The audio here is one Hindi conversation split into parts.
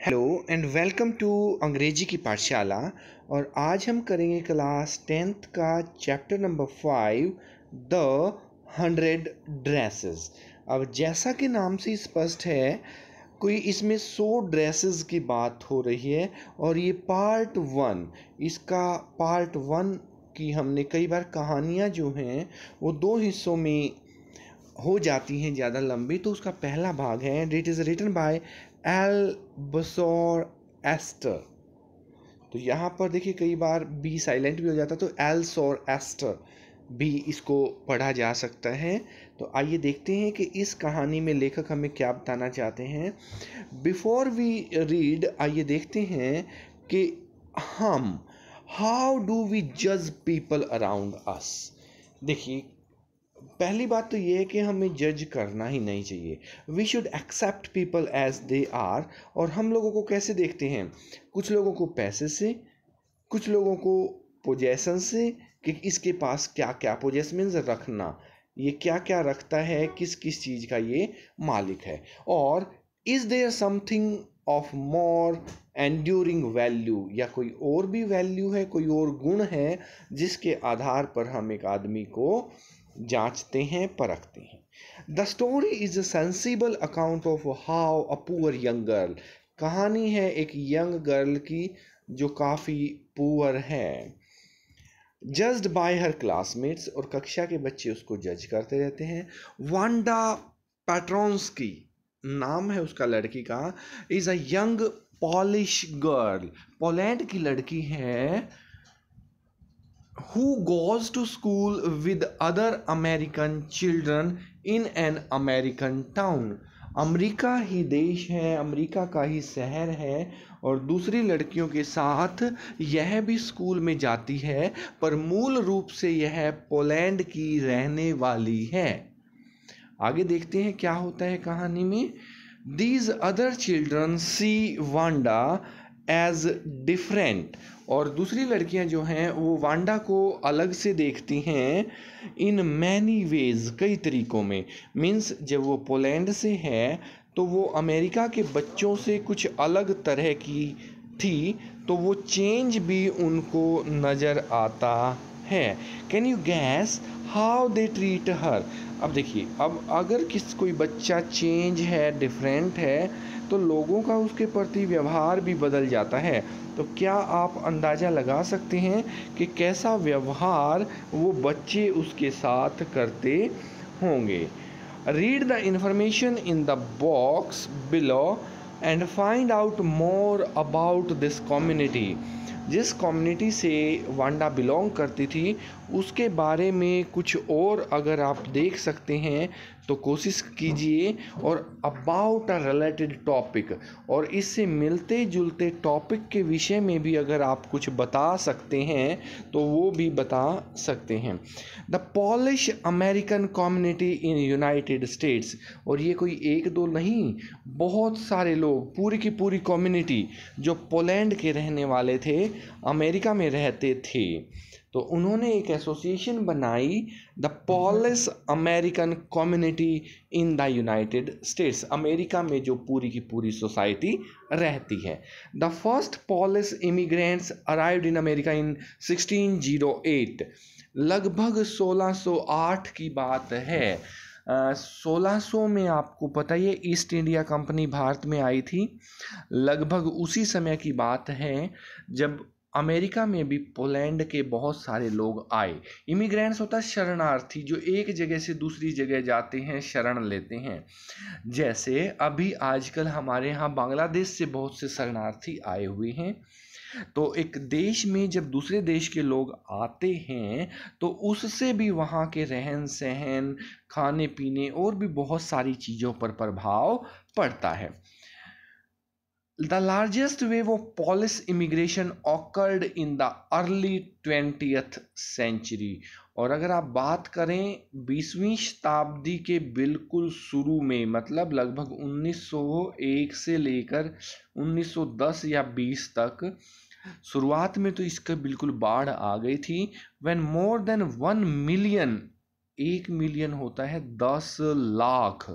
हेलो एंड वेलकम टू अंग्रेजी की पाठशाला। और आज हम करेंगे क्लास 10th का चैप्टर नंबर 5 द 100 ड्रेसेस। अब जैसा कि नाम से स्पष्ट है, कोई इसमें 100 ड्रेसेस की बात हो रही है और ये पार्ट 1, इसका पार्ट 1 की हमने कई बार कहानियाँ जो हैं वो 2 हिस्सों में हो जाती हैं ज़्यादा लंबी। तो उसका पहला भाग है, it is written by Eleanor Estes. तो यहाँ पर देखिए कई बार बी साइलेंट भी हो जाता है, तो एल्सोर एस्टर भी इसको पढ़ा जा सकता है। तो आइए देखते हैं कि इस कहानी में लेखक हमें क्या बताना चाहते हैं। बिफोर वी रीड, आइए देखते हैं कि हम हाउ डू वी जज पीपल अराउंड अस। देखिए, पहली बात तो ये है कि हमें जज करना ही नहीं चाहिए। We should accept people as they are. और हम लोगों को कैसे देखते हैं? कुछ लोगों को पैसे से, कुछ लोगों को पोजेसन से, कि इसके पास क्या क्या पोजेसन्स रखना, ये क्या क्या रखता है, किस किस चीज़ का ये मालिक है। और is there something of more enduring value, या कोई और भी वैल्यू है, कोई और गुण है जिसके आधार पर हम एक आदमी को जांचते हैं, परखते हैं। The story is a sensible account of how a poor young girl. कहानी है एक यंग गर्ल की जो काफ़ी पुअर है, जज्ड बाय हर क्लासमेट्स, और कक्षा के बच्चे उसको जज करते रहते हैं। वांडा पैट्रोन्स्की नाम है उसका लड़की का, is a young polish girl, Poland की लड़की है, who goes to school with other American children in an American town। America ही देश है, अमेरिका का ही शहर है, और दूसरी लड़कियों के साथ यह भी स्कूल में जाती है, पर मूल रूप से यह पोलैंड की रहने वाली है। आगे देखते हैं क्या होता है कहानी में। These other children see Wanda as different, और दूसरी लड़कियां जो हैं वो वांडा को अलग से देखती हैं। इन मैनी वेज, कई तरीकों में। मीन्स जब वो पोलैंड से है तो वो अमेरिका के बच्चों से कुछ अलग तरह की थी, तो वो चेंज भी उनको नज़र आता है। Can you gas how they treat her. अब देखिए, अब अगर कोई बच्चा चेंज है, डिफरेंट है, तो लोगों का उसके प्रति व्यवहार भी बदल जाता है। तो क्या आप अंदाज़ा लगा सकते हैं कि कैसा व्यवहार वो बच्चे उसके साथ करते होंगे। Read the information in the box below and find out more about this community. जिस कम्युनिटी से वांडा बिलोंग करती थी उसके बारे में कुछ और अगर आप देख सकते हैं तो कोशिश कीजिए, और अबाउट अ रिलेटेड टॉपिक, और इससे मिलते जुलते टॉपिक के विषय में भी अगर आप कुछ बता सकते हैं तो वो भी बता सकते हैं। The Polish American community in United states, और ये कोई एक दो नहीं, बहुत सारे लोग, पूरी की पूरी कम्युनिटी जो पोलैंड के रहने वाले थे, अमेरिका में रहते थे, तो उन्होंने एक एसोसिएशन बनाई, the Polish American community in the United States, America में जो पूरी की पूरी सोसाइटी रहती है। The first Polish immigrants arrived in America in 1608, लगभग 1608 की बात है। 1600 में आपको पता ही है ईस्ट इंडिया कंपनी भारत में आई थी। लगभग उसी समय की बात है जब अमेरिका में भी पोलैंड के बहुत सारे लोग आए। इमिग्रेंट्स होता है शरणार्थी, जो एक जगह से दूसरी जगह जाते हैं, शरण लेते हैं। जैसे अभी आजकल हमारे यहाँ बांग्लादेश से बहुत से शरणार्थी आए हुए हैं। तो एक देश में जब दूसरे देश के लोग आते हैं तो उससे भी वहाँ के रहन सहन, खाने पीने और भी बहुत सारी चीज़ों पर प्रभाव पड़ता है। The largest wave of Polish immigration occurred in the early 20th century। और अगर आप बात करें 20वीं शताब्दी के बिल्कुल शुरू में, मतलब लगभग 1901 से लेकर 1910 या 20 तक, शुरुआत में तो इसका बिल्कुल बाढ़ आ गई थी। When more than 1 million, 1 million होता है 10 लाख,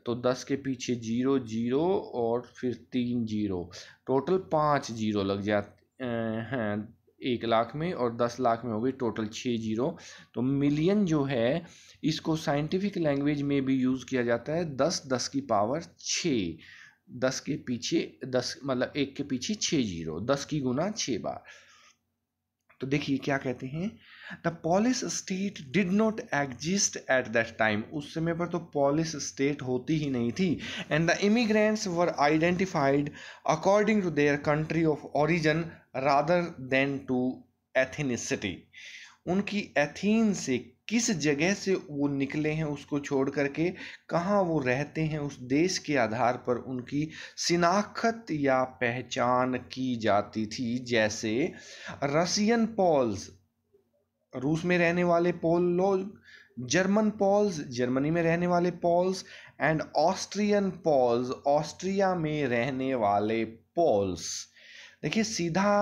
तो 10 के पीछे 0 0 और फिर 3 0, टोटल 5 0 लग जाते हैं 1 लाख में, और 10 लाख में हो गई टोटल 6 0। तो मिलियन जो है इसको साइंटिफिक लैंग्वेज में भी यूज़ किया जाता है 10 10 की पावर 6, 10 के पीछे 10 मतलब 1 के पीछे 6 0, 10 की गुना 6 बार। तो देखिए क्या कहते हैं, the Polish state did not exist at that time, उस समय पर तो पॉलिस स्टेट होती ही नहीं थी। And the immigrants were identified according to their country of origin rather than to ethnicity, उनकी एथीन से किस जगह से वो निकले हैं उसको छोड़ करके कहाँ वो रहते हैं उस देश के आधार पर उनकी शिनाख्त या पहचान की जाती थी। जैसे रसियन पॉल्स, रूस में रहने वाले पोल लोग, जर्मन पॉल्स, जर्मनी में रहने वाले Poles, and Austrian Poles, Austria में रहने वाले पॉल्स। देखिए सीधा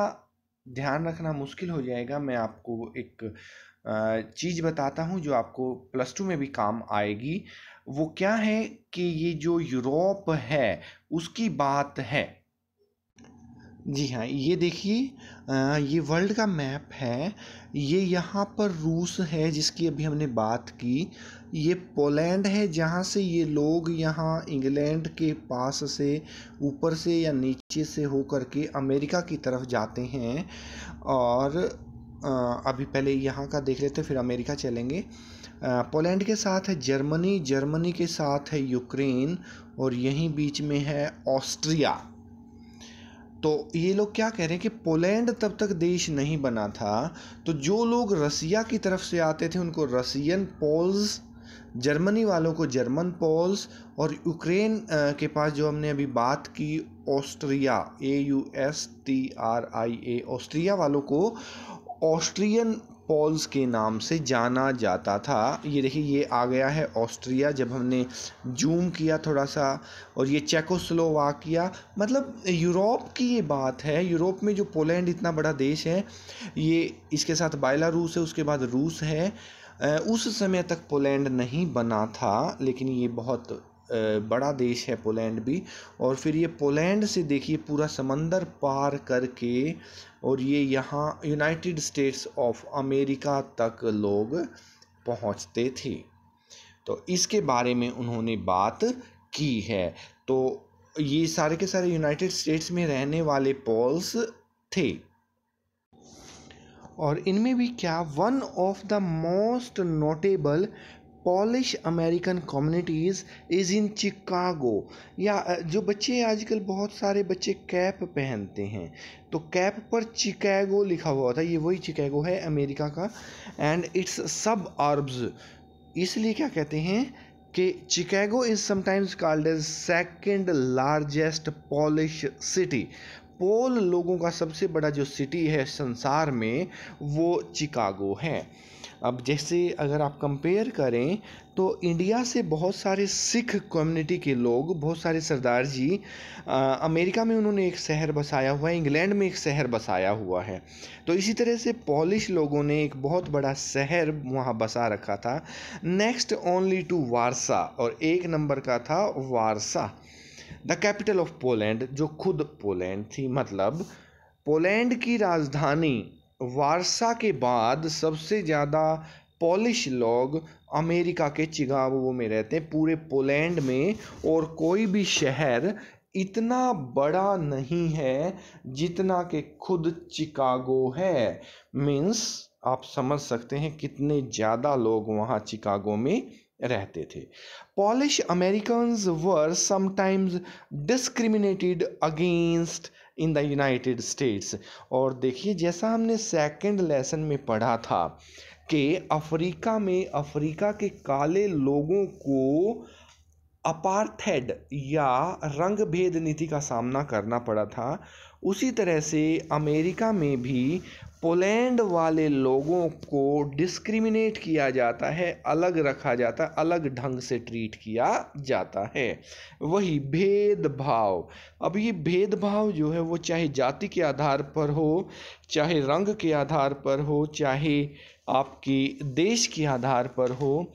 ध्यान रखना मुश्किल हो जाएगा, मैं आपको एक चीज़ बताता हूँ जो आपको +2 में भी काम आएगी। वो क्या है कि ये जो यूरोप है उसकी बात है। जी हाँ, ये देखिए ये वर्ल्ड का मैप है, ये यहाँ पर रूस है जिसकी अभी हमने बात की, ये पोलैंड है जहाँ से ये लोग यहाँ इंग्लैंड के पास से ऊपर से या नीचे से हो करके अमेरिका की तरफ जाते हैं। और अभी पहले यहाँ का देख लेते फिर अमेरिका चलेंगे। पोलैंड के साथ है जर्मनी, जर्मनी के साथ है यूक्रेन, और यहीं बीच में है ऑस्ट्रिया। तो ये लोग क्या कह रहे हैं कि पोलैंड तब तक देश नहीं बना था, तो जो लोग रसिया की तरफ से आते थे उनको रसियन पोल्स, जर्मनी वालों को जर्मन पोल्स, और यूक्रेन के पास जो हमने अभी बात की ऑस्ट्रिया, AUSTRIA, ऑस्ट्रिया वालों को ऑस्ट्रियन पोल्स के नाम से जाना जाता था। ये देखिए ये आ गया है ऑस्ट्रिया जब हमने जूम किया थोड़ा सा, और ये चेकोस्लोवाकिया, मतलब यूरोप की ये बात है। यूरोप में जो पोलैंड इतना बड़ा देश है, ये इसके साथ बेलारूस है, उसके बाद रूस है। उस समय तक पोलैंड नहीं बना था, लेकिन ये बहुत बड़ा देश है पोलैंड भी। और फिर ये पोलैंड से देखिए पूरा समंदर पार करके और ये यहाँ यूनाइटेड स्टेट्स ऑफ अमेरिका तक लोग पहुँचते थे। तो इसके बारे में उन्होंने बात की है। तो ये सारे के सारे यूनाइटेड स्टेट्स में रहने वाले पोल्स थे। और इनमें भी क्या, one of the most notable polish American communities is in Chicago. या जो बच्चे आजकल बहुत सारे बच्चे कैप पहनते हैं, तो कैप पर चिकागो लिखा हुआ था, ये वही चिकागो है अमेरिका का। एंड इट्स सब आर्ब्स, इसलिए क्या कहते हैं कि Chicago is sometimes called as second largest Polish city. Pole लोगों का सबसे बड़ा जो सिटी है संसार में वो चिकागो है। अब जैसे अगर आप कंपेयर करें तो इंडिया से बहुत सारे सिख कम्युनिटी के लोग, बहुत सारे सरदार जी अमेरिका में उन्होंने एक शहर बसाया हुआ है, इंग्लैंड में एक शहर बसाया हुआ है। तो इसी तरह से पॉलिश लोगों ने एक बहुत बड़ा शहर वहाँ बसा रखा था, नेक्स्ट ओनली टू वारसा, और 1 नंबर का था वारसा, द कैपिटल ऑफ पोलैंड, जो खुद पोलैंड थी। मतलब पोलैंड की राजधानी वारसा के बाद सबसे ज़्यादा पॉलिश लोग अमेरिका के चिकागो में रहते हैं, पूरे पोलैंड में। और कोई भी शहर इतना बड़ा नहीं है जितना कि खुद चिकागो है। मीन्स आप समझ सकते हैं कितने ज़्यादा लोग वहाँ चिकागो में रहते थे। Polish Americans were sometimes discriminated against in the United states. और देखिए जैसा हमने सेकंड लेसन में पढ़ा था कि अफ्रीका के काले लोगों को अपार्थेड या रंग भेद नीति का सामना करना पड़ा था, उसी तरह से अमेरिका में भी पोलैंड वाले लोगों को डिस्क्रिमिनेट किया जाता है, अलग रखा जाता है, अलग ढंग से ट्रीट किया जाता है। वही भेदभाव। अब ये भेदभाव जो है वो चाहे जाति के आधार पर हो, चाहे रंग के आधार पर हो, चाहे आपकी देश के आधार पर हो,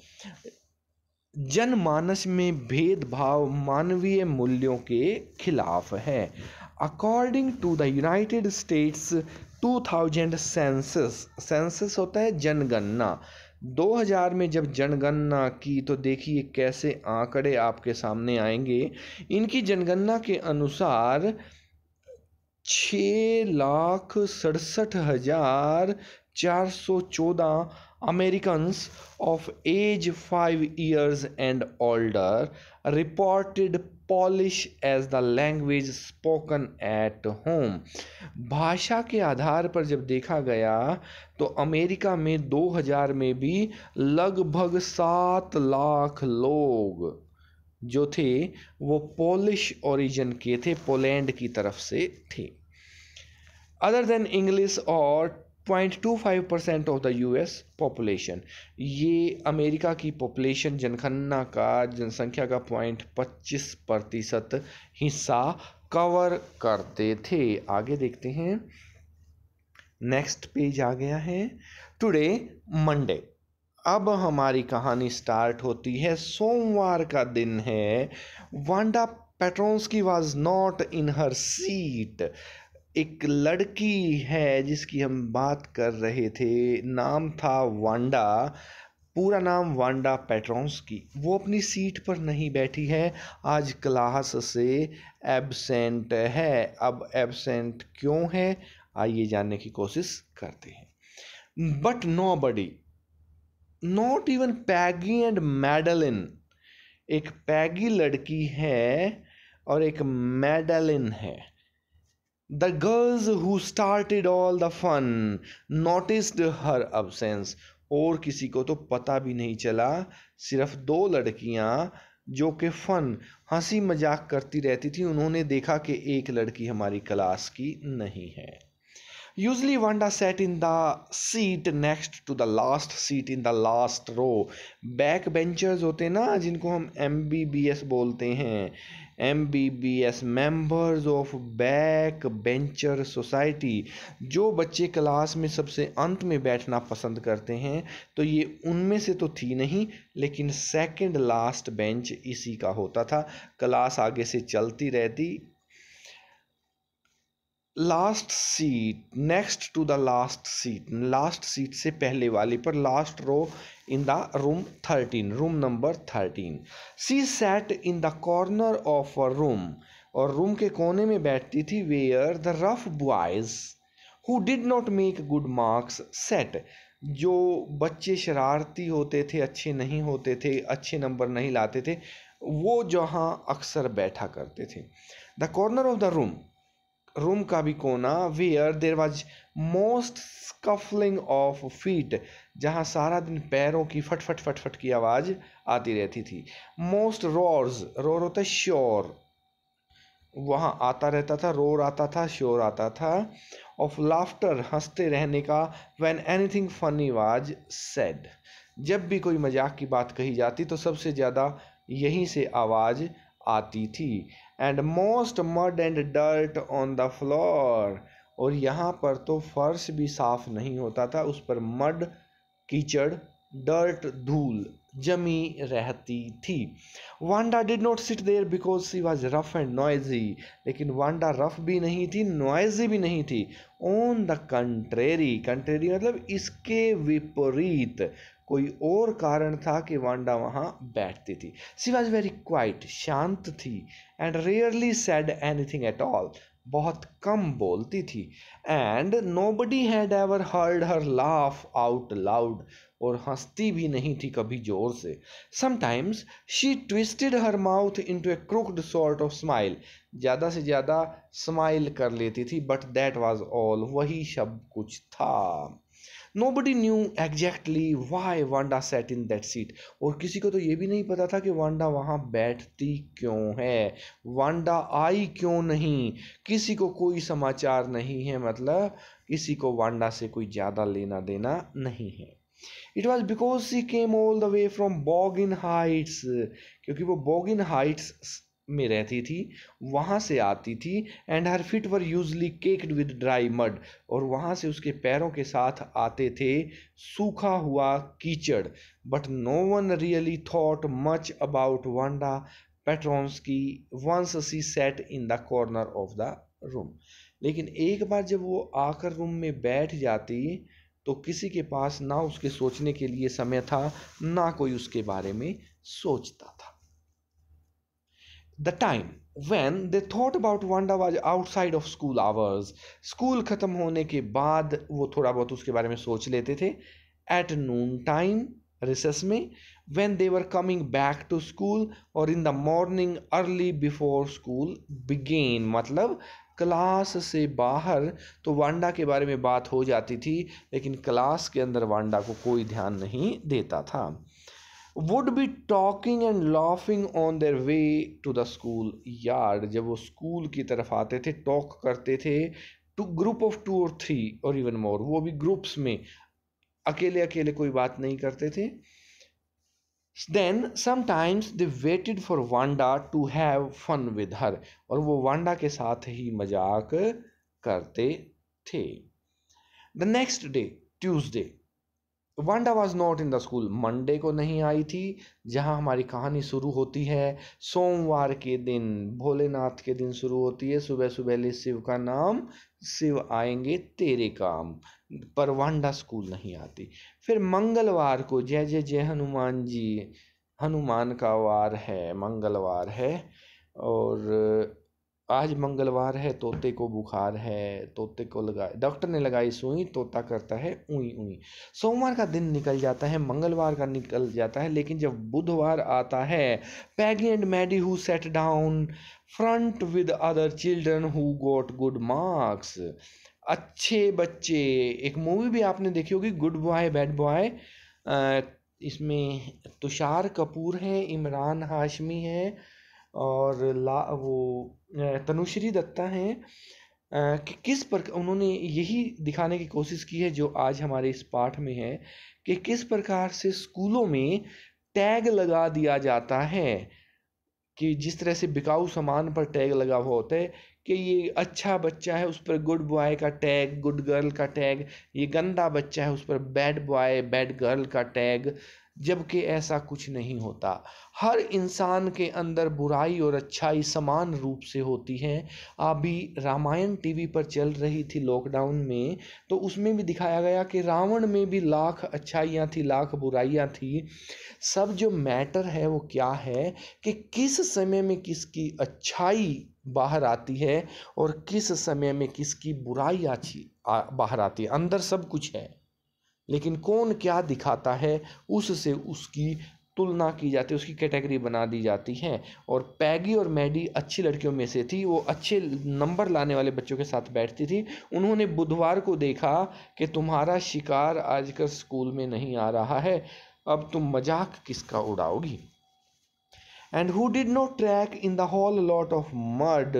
जनमानस में भेदभाव मानवीय मूल्यों के खिलाफ है। According to the United States 2000 census होता है जनगणना। 2000 में जब जनगणना की तो देखिए कैसे आंकड़े आपके सामने आएंगे। इनकी जनगणना के अनुसार 6,67,414 Americans of age 5 years and older reported Polish as the language spoken at home। भाषा के आधार पर जब देखा गया तो अमेरिका में 2000 में भी लगभग 7 लाख लोग जो थे वो पोलिश ओरिजिन के थे, पोलैंड की तरफ से थे। अदर देन इंग्लिश और 0.25% ऑफ द यूएस पॉपुलेशन, ये अमेरिका की पॉपुलेशन जनगणना का जनसंख्या का 0.25% हिस्सा कवर करते थे। आगे देखते हैं, नेक्स्ट पेज आ गया है। टुडे मंडे, अब हमारी कहानी स्टार्ट होती है। सोमवार का दिन है। Wanda Petronski was not in her seat. एक लड़की है जिसकी हम बात कर रहे थे, नाम था वांडा, पूरा नाम वांडा पेट्रोन्स्की। वो अपनी सीट पर नहीं बैठी है, आज क्लास से एब्सेंट है। अब एब्सेंट क्यों है, आइए जानने की कोशिश करते हैं। But nobody, not even Peggy and Madeline, एक पैगी लड़की है और एक मैडलिन है। The girls who started all the fun noticed her absence, और किसी को तो पता भी नहीं चला, सिर्फ 2 लड़कियां जो कि फन हंसी मजाक करती रहती थी, उन्होंने देखा कि एक लड़की हमारी क्लास की नहीं है। Usually Wanda sat in the seat next to the last seat in the last row। Back benchers होते हैं ना, जिनको हम MBBS बोलते हैं, MBBS members of back bencher society. जो बच्चे क्लास में सबसे अंत में बैठना पसंद करते हैं, तो ये उनमें से तो थी नहीं, लेकिन सेकंड लास्ट बेंच इसी का होता था। क्लास आगे से चलती रहती। Last seat next to the last seat, last seat से पहले वाली पर, last row in the room 13, room number 13। She sat in the corner of a room, और रूम के कोने में बैठती थी, where the rough boys who did not make good marks sat, जो बच्चे शरारती होते थे, अच्छे नहीं होते थे, अच्छे नंबर नहीं लाते थे, वो जहाँ अक्सर बैठा करते थे। The corner of the room, room का भी कोना, where there was most scuffling of feet, जहाँ सारा दिन पैरों की फट फट फट फट की आवाज़ आती रहती थी। मोस्ट रोर्स, रोर होता है शोर, वहाँ आता रहता था, रोर आता था, शोर आता था। ऑफ लाफ्टर, हंसते रहने का। When anything funny was said, जब भी कोई मजाक की बात कही जाती तो सबसे ज़्यादा यहीं से आवाज़ आती थी। And most mud and dirt on the floor, और यहाँ पर तो फर्श भी साफ नहीं होता था, उस पर मड कीचड़, डर्ट धूल जमी रहती थी। Wanda did not sit there because she was rough and noisy, लेकिन वांडा रफ भी नहीं थी, नॉइजी भी नहीं थी। ऑन द कंट्रेरी, कंट्रेरी मतलब इसके विपरीत, कोई और कारण था कि वांडा वहाँ बैठती थी। शी वॉज वेरी क्वाइट, शांत थी। And rarely said anything at all, बहुत कम बोलती थी। And nobody had ever heard her laugh out loud, और हंसती भी नहीं थी कभी जोर से। Sometimes she twisted her mouth into A crooked sort of smile, ज़्यादा से ज़्यादा स्माइल कर लेती थी, बट दैट वाज ऑल, वही सब कुछ था। Nobody knew exactly why Wanda sat in that seat, और किसी को तो ये भी नहीं पता था कि वांडा वहाँ बैठती क्यों है, वांडा आई क्यों नहीं, किसी को कोई समाचार नहीं है, मतलब किसी को वांडा से कोई ज़्यादा लेना देना नहीं है। It was because she came all the way from Boggin Heights, क्योंकि वो बोगिन हाइट्स में रहती थी, वहाँ से आती थी। And her feet were usually caked with dry mud, और वहाँ से उसके पैरों के साथ आते थे सूखा हुआ कीचड़। But no one really thought much about Wanda Petronski once she sat in the corner of the room. लेकिन एक बार जब वो आकर रूम में बैठ जाती तो किसी के पास ना उसके सोचने के लिए समय था, ना कोई उसके बारे में सोचता था। The time when they thought about Wanda was outside of school hours. School खत्म होने के बाद वो थोड़ा बहुत उसके बारे में सोच लेते थे। At noon time, रिसेस में, when they were coming back to school, और in the morning early before school began, मतलब क्लास से बाहर तो वांडा के बारे में बात हो जाती थी, लेकिन क्लास के अंदर वांडा को कोई ध्यान नहीं देता था। Would be talking and laughing on their way to the school yard. जब वो स्कूल की तरफ आते थे टॉक करते थे टू ग्रुप ऑफ 2 और 3 और इवन मोर, वो भी ग्रुप्स में, अकेले अकेले कोई बात नहीं करते थे। Then sometimes they waited for Wanda to have fun with her, और वो वांडा के साथ ही मजाक करते थे। The next day Tuesday, Wanda was not in the school. Monday को नहीं आई थी, जहाँ हमारी कहानी शुरू होती है। सोमवार के दिन, भोलेनाथ के दिन शुरू होती है। सुबह सुबह ले शिव का नाम, शिव आएंगे तेरे काम। पर वांडा स्कूल नहीं आती। फिर मंगलवार को, जय जय जय हनुमान जी, हनुमान का वार है, मंगलवार है, और आज मंगलवार है, तोते को बुखार है, तोते को डॉक्टर ने लगाई सुई, तोता करता है उई उई। सोमवार का दिन निकल जाता है, मंगलवार का निकल जाता है, लेकिन जब बुधवार आता है, Peggy and Maddie who sat down front with other children who got good marks. अच्छे बच्चे, एक मूवी भी आपने देखी होगी, गुड बॉय बैड बॉय। इसमें तुषार कपूर है, इमरान हाशमी है, और वो तनुश्री दत्ता हैं। कि किस पर उन्होंने यही दिखाने की कोशिश की है जो आज हमारे इस पाठ में है, कि किस प्रकार से स्कूलों में टैग लगा दिया जाता है, कि जिस तरह से बिकाऊ सामान पर टैग लगा हुआ होता है कि ये अच्छा बच्चा है, उस पर गुड बॉय का टैग, गुड गर्ल का टैग, ये गंदा बच्चा है, उस पर बैड बॉय बैड गर्ल का टैग, जबकि ऐसा कुछ नहीं होता। हर इंसान के अंदर बुराई और अच्छाई समान रूप से होती है। अभी रामायण टीवी पर चल रही थी लॉकडाउन में, तो उसमें भी दिखाया गया कि रावण में भी लाख अच्छाइयाँ थी, लाख बुराइयाँ थी। सब जो मैटर है वो क्या है कि किस समय में किसकी अच्छाई बाहर आती है और किस समय में किसकी बुराई बाहर आती है। अंदर सब कुछ है, लेकिन कौन क्या दिखाता है उससे उसकी तुलना की जाती है, उसकी कैटेगरी बना दी जाती है। और पैगी और मैडी अच्छी लड़कियों में से थी, वो अच्छे नंबर लाने वाले बच्चों के साथ बैठती थी। उन्होंने बुधवार को देखा कि तुम्हारा शिकार आजकल स्कूल में नहीं आ रहा है, अब तुम मजाक किसका उड़ाओगी। And who did not track in the whole lot of mud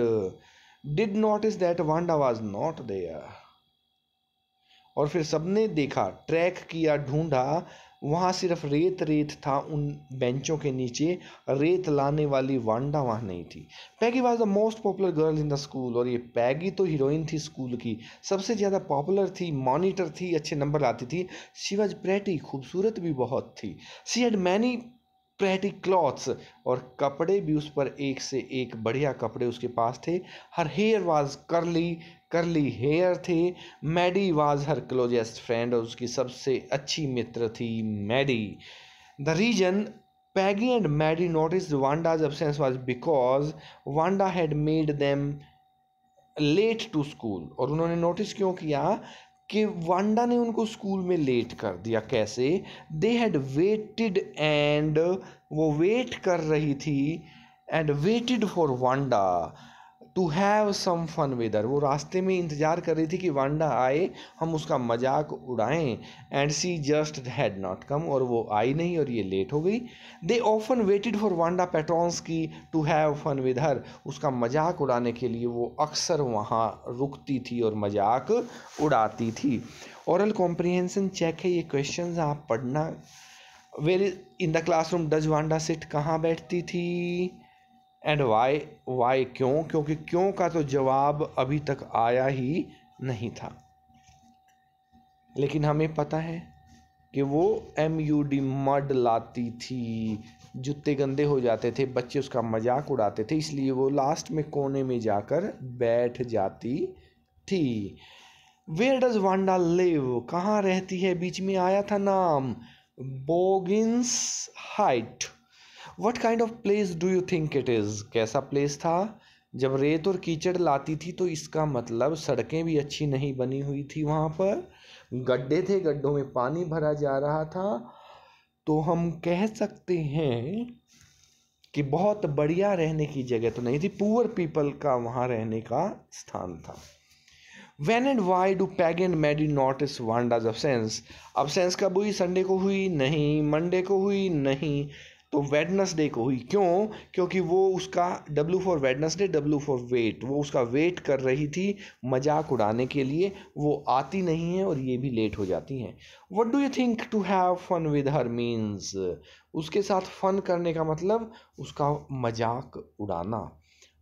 did notice that Wanda was not there. और फिर सबने देखा, ट्रैक किया, ढूंढा, वहाँ सिर्फ रेत रेत था। उन बेंचों के नीचे रेत लाने वाली वांडा वहाँ नहीं थी। Peggy was the most popular girl in the school, और ये पैगी तो हीरोइन थी स्कूल की, सबसे ज़्यादा पॉपुलर थी, मॉनिटर थी, अच्छे नंबर लाती थी। शी वॉज प्रेटी, खूबसूरत भी बहुत थी। She had many pretty clothes, और कपड़े भी उस पर एक से एक बढ़िया कपड़े उसके पास थे। Her hair was curly, curly hair थे। Maddie was her closest friend, और उसकी सबसे अच्छी मित्र थी Maddie. The reason Peggy and Maddie notice Wanda's absence was because Wanda had made them late to school. और उन्होंने नोटिस क्यों किया कि वांडा ने उनको स्कूल में लेट कर दिया। कैसे? दे हैड वेटेड, एंड वो वेट कर रही थी, and waited for Wanda to have some fun with her. वो रास्ते में इंतज़ार कर रही थी कि वांडा आए, हम उसका मजाक उड़ाएं। And she just had not come, और वो आई नहीं और ये लेट हो गई। They often waited for Wanda Petronski to have fun with her. उसका मजाक उड़ाने के लिए वो अक्सर वहाँ रुकती थी और मजाक उड़ाती थी। ओरल कॉम्प्रिहेंशन चेक है, ये क्वेश्चंस आप पढ़ना। Where in the classroom does Wanda sit, कहाँ बैठती थी? एंड वाई क्यों? क्योंकि क्यों का तो जवाब अभी तक आया ही नहीं था, लेकिन हमें पता है कि वो MUD मड लाती थी, जूते गंदे हो जाते थे, बच्चे उसका मजाक उड़ाते थे, इसलिए वो लास्ट में कोने में जाकर बैठ जाती थी। Where does Wanda live? कहाँ रहती है? बीच में आया था नाम, Boggins Heights. What kind of place do you think it is? कैसा प्लेस था? जब रेत और कीचड़ लाती थी तो इसका मतलब सड़कें भी अच्छी नहीं बनी हुई थी, वहाँ पर गड्ढे थे, गड्ढों में पानी भरा जा रहा था। तो हम कह सकते हैं कि बहुत बढ़िया रहने की जगह तो नहीं थी, पुअर पीपल का वहाँ रहने का स्थान था। When and why do Peggy and Maddie notice Wanda's absence? absence कब हुई? संडे को हुई नहीं, मंडे को हुई नहीं, तो वेडनेसडे को हुई। क्यों? क्योंकि वो उसका W for Wednesday, W for wait, वो उसका वेट कर रही थी मजाक उड़ाने के लिए। वो आती नहीं है और ये भी लेट हो जाती हैं। What do you think to have fun with her means? उसके साथ फन करने का मतलब उसका मजाक उड़ाना।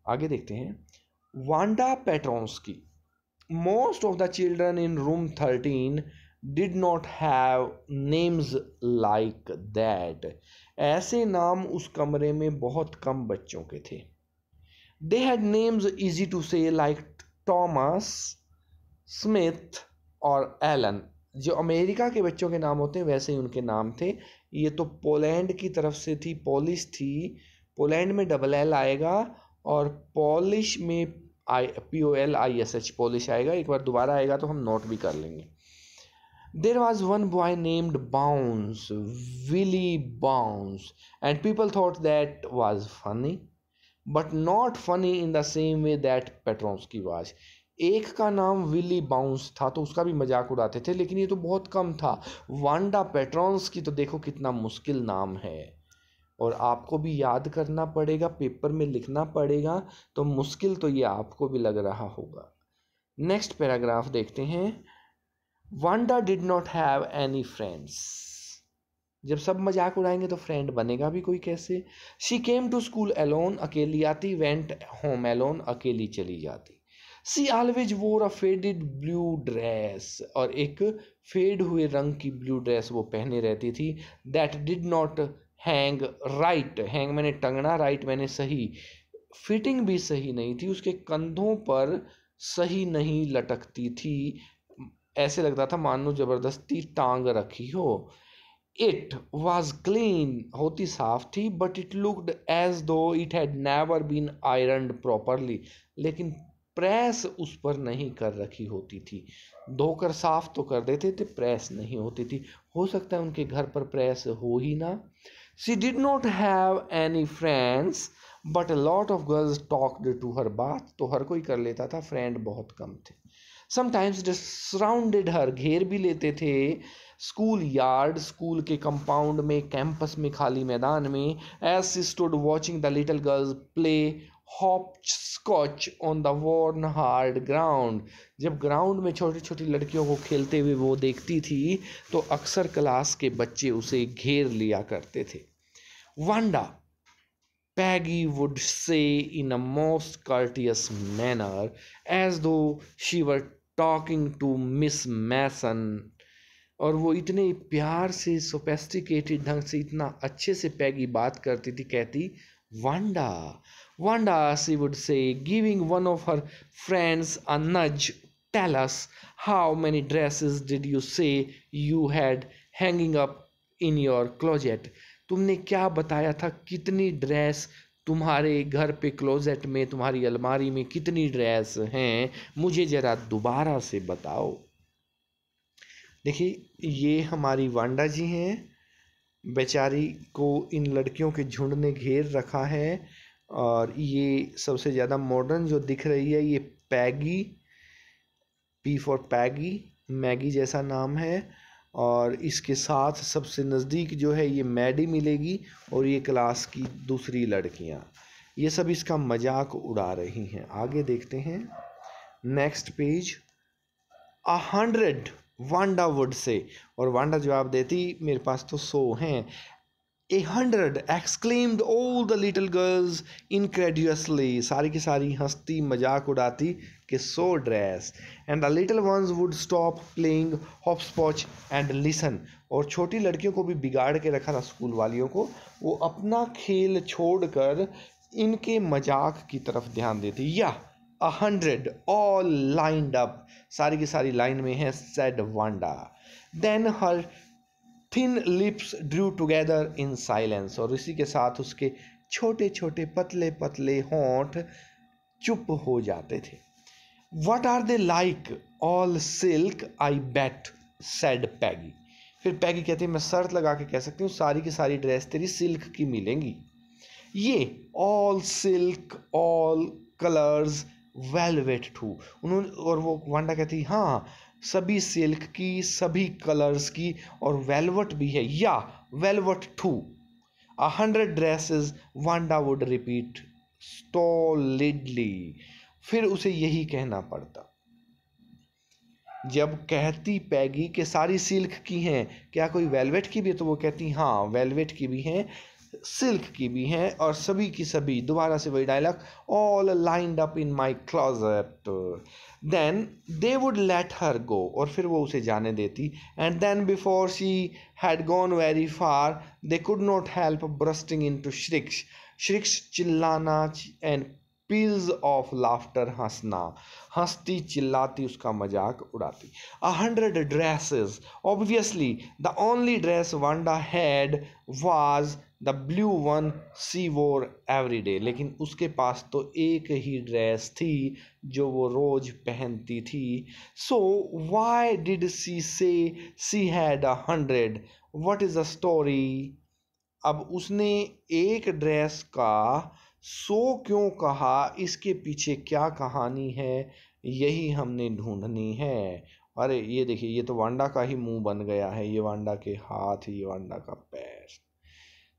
आगे देखते हैं। Wanda Petronski, most of the children in room 13 did not have names like that. ऐसे नाम उस कमरे में बहुत कम बच्चों के थे। They had names easy to say like Thomas, Smith और Alan। जो अमेरिका के बच्चों के नाम होते हैं वैसे ही उनके नाम थे। ये तो पोलैंड की तरफ से थी, पोलिश थी। पोलैंड में LL आएगा और पॉलिश में POLISH पॉलिश आएगा। एक बार दोबारा आएगा तो हम नोट भी कर लेंगे। There was one boy named Bounce, Willie Bounce, and people thought that was funny, but not funny in the same way that Petronsky was. एक का नाम विली बाउंस था तो उसका भी मजाक उड़ाते थे, लेकिन ये तो बहुत कम था। वांडा पेट्रोंस्की तो देखो कितना मुश्किल नाम है, और आपको भी याद करना पड़ेगा, पेपर में लिखना पड़ेगा, तो मुश्किल तो ये आपको भी लग रहा होगा। नेक्स्ट पैराग्राफ देखते हैं। Wanda did not have any friends. जब सब मजाक उड़ाएंगे तो फ्रेंड बनेगा भी कोई कैसे? She came to school alone, अकेली आती, वेंट होम अलोन, अकेली चली जाती। सी ऑलवेज वोर अ फेडेड ब्लू ड्रेस, और एक फेड हुए रंग की ब्लू ड्रेस वो पहने रहती थी। That did not hang right, hang मैंने टंगना, राइट मैंने सही, फिटिंग भी सही नहीं थी, उसके कंधों पर सही नहीं लटकती थी, ऐसे लगता था मानो जबरदस्ती टांग रखी हो। इट वॉज क्लीन, होती साफ थी, but it looked as though it had never been ironed properly, लेकिन प्रेस उस पर नहीं कर रखी होती थी। धोकर साफ तो कर देते थे, प्रेस नहीं होती थी। हो सकता है उनके घर पर प्रेस हो ही ना। She did not have any friends but a lot of girls talked to her, बात तो हर कोई कर लेता था, फ्रेंड बहुत कम थे। समटाइम्स दे सराउंडेड हर, घेर भी लेते थे। स्कूल यार्ड, स्कूल के कंपाउंड में, कैंपस में, खाली मैदान में। As she stood watching the little girls play hopscotch on the worn hard ground, जब ग्राउंड में छोटी छोटी लड़कियों को खेलते हुए वो देखती थी तो अक्सर क्लास के बच्चे उसे घेर लिया करते थे। Wanda, Peggy would say in a most courteous manner, as though she were talking to Miss Mason, और वो इतने प्यार से, सोफेस्टिकेटेड ढंग से, इतना अच्छे से पैगी बात करती थी, कहती Wanda, Wanda, she would say, giving one of her friends a nudge, tell us, how many dresses did you say you had hanging up in your closet? तुमने क्या बताया था, कितनी ड्रेस तुम्हारे घर पे क्लोजेट में, तुम्हारी अलमारी में कितनी ड्रेस हैं, मुझे ज़रा दोबारा से बताओ। देखिए ये हमारी वांडा जी हैं, बेचारी को इन लड़कियों के झुंड ने घेर रखा है, और ये सबसे ज़्यादा मॉडर्न जो दिख रही है ये पैगी, P फॉर पैगी, मैगी जैसा नाम है, और इसके साथ सबसे नज़दीक जो है ये मैडी मिलेगी, और ये क्लास की दूसरी लड़कियां, ये सब इसका मजाक उड़ा रही हैं। आगे देखते हैं next page. 100 Wanda would say, और वांडा जवाब देती मेरे पास तो 100 हैं। 100 exclaimed all the little girls incredulously. सारी की सारी हंसती मजाक उड़ाती कि so dress. And the little ones would stop playing hopscotch and listen. और छोटी लड़कियों को भी बिगाड़ के रखा था स्कूल वालियों को, वो अपना खेल छोड़कर इनके मजाक की तरफ ध्यान देती. या 100 all lined up, सारी की सारी लाइन में है, said Wanda. Then her thin lips Drew together in silence, और इसी के साथ उसके छोटे छोटे पतले पतले होंठ चुप हो जाते थे. What are they like, all silk I bet, said Peggy. फिर पैगी कहती है, मैं शर्त लगा के कह सकती हूँ सारी की सारी ड्रेस तेरी सिल्क की मिलेंगी. ये all silk, all colours, velvet too. उन्होंने, और वो वांडा कहती हाँ, सभी सिल्क की, सभी कलर्स की, और वेलवेट भी है. या velvet too. 100 dresses, Wanda would repeat stolidly. फिर उसे यही कहना पड़ता. जब कहती पैगी कि सारी सिल्क की हैं, क्या कोई वेलवेट की भी है, तो वो कहती हाँ वेलवेट की भी हैं, सिल्क की भी हैं, और सभी की सभी. दोबारा से वही dialogue, all lined up in my closet. Then they would let her go, और फिर वो उसे जाने देती. And then before she had gone very far they could not help bursting into shrieks. Shrieks चिल्लाना, एंड पील्स ऑफ लाफ्टर, हंसना, हंसती चिल्लाती उसका मजाक उड़ाती. 100 dresses. Obviously the only dress Wanda had was the blue one she वोर एवरी डे. लेकिन उसके पास तो एक ही ड्रेस थी जो वो रोज पहनती थी. सो वाई डिड शी से she had 100? What is the story? अब उसने एक ड्रेस का सो क्यों कहा, इसके पीछे क्या कहानी है, यही हमने ढूंढनी है. अरे ये देखिए, ये तो वांडा का ही मुंह बन गया है, ये वांडा के हाथ, ये वांडा का पैर.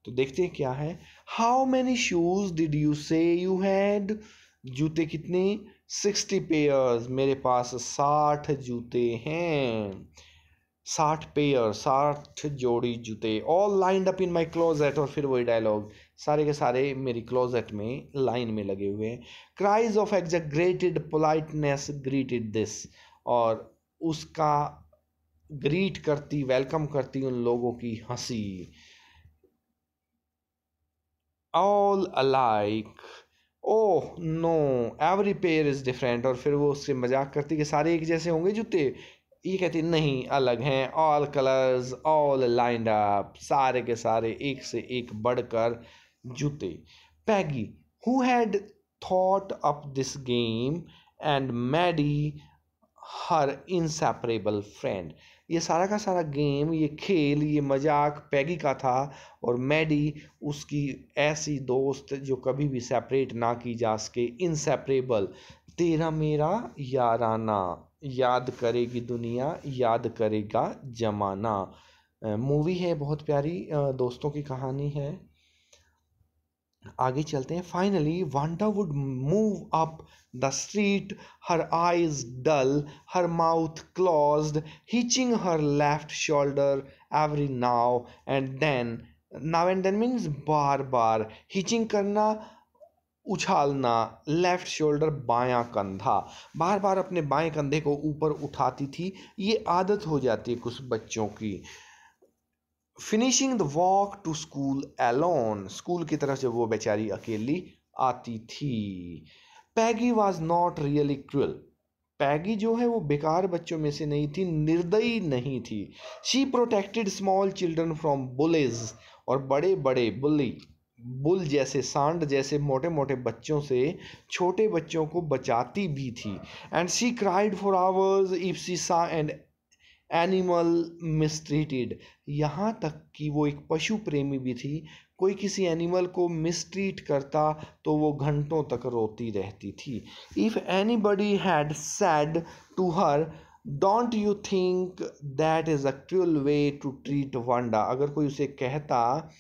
तो देखते हैं क्या है. How many shoes did you से यू हैड? जूते कितने? 60 पेयर्स. मेरे पास 60 जूते हैं. 60 पेयर, 60 जोड़ी जूते. All lined up in my closet. और फिर वही डायलॉग, सारे के सारे मेरी क्लोजेट में लाइन में लगे हुए हैं. Cries of exaggerated politeness greeted this. और उसका ग्रीट करती, वेलकम करती उन लोगों की हंसी. All alike, oh know every pair is different. और फिर वो उससे मजाक करती कि सारे एक जैसे होंगे जूते. ये कहती नहीं, अलग हैं. All colours, all lined up, सारे के सारे एक से एक बढ़कर जूते. Peggy, who had thought up this game, and Maddie her inseparable friend. ये सारा का सारा गेम, ये खेल, ये मजाक पैगी का था, और मैडी उसकी ऐसी दोस्त जो कभी भी सेपरेट ना की जा सके. इनसेपरेबल, तेरा मेरा याराना, याद करेगी दुनिया, याद करेगा जमाना. मूवी है बहुत प्यारी, दोस्तों की कहानी है. आगे चलते हैं. Finally Wanda would move up the street, her eyes dull, her mouth closed, hitching her left shoulder every now and then. Now and then means बार बार. हिचिंग करना, उछालना. लेफ्ट शोल्डर, बायां कंधा. बार बार अपने बाएं कंधे को ऊपर उठाती थी. ये आदत हो जाती है कुछ बच्चों की. Finishing the walk to school alone. School की तरफ जब वो बेचारी अकेली आती थी. Peggy was not really cruel. Peggy जो है वो बेकार बच्चों में से नहीं थी, निर्दयी नहीं थी. She protected small children from bullies. और बड़े बड़े बुली, बुल जैसे, सांड जैसे मोटे मोटे बच्चों से छोटे बच्चों को बचाती भी थी. And she cried for hours if she सा एंड एनिमल मिसट्रीटेड. यहाँ तक कि वो एक पशु प्रेमी भी थी. कोई किसी एनिमल को मिसट्रीट करता तो वो घंटों तक रोती रहती थी. If anybody had said to her, don't you think that is a cruel way to treat Wanda. अगर कोई उसे कहता,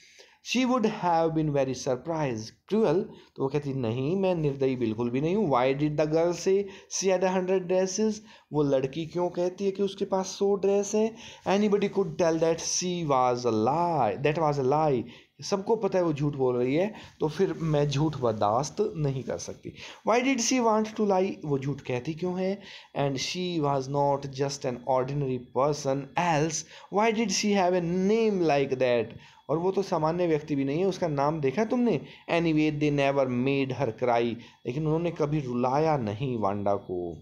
she would have been very surprise. Cruel, तो वो कहती नहीं, मैं निर्दयी बिल्कुल भी नहीं हूँ. Why did the girl say she had 100 dresses? वो लड़की क्यों कहती है कि उसके पास 100 ड्रेस है? Anybody could tell that she was a lie, that was a lie. सबको पता है वो झूठ बोल रही है, तो फिर मैं झूठ बर्दाश्त नहीं कर सकती। Why did she want to lie, वो झूठ कहती क्यों है। And she was not just an ordinary person else why did she have a name like that, और वो तो सामान्य व्यक्ति भी नहीं है, उसका नाम देखा तुमने। Any way they never made her cry, लेकिन उन्होंने कभी रुलाया नहीं वांडा को।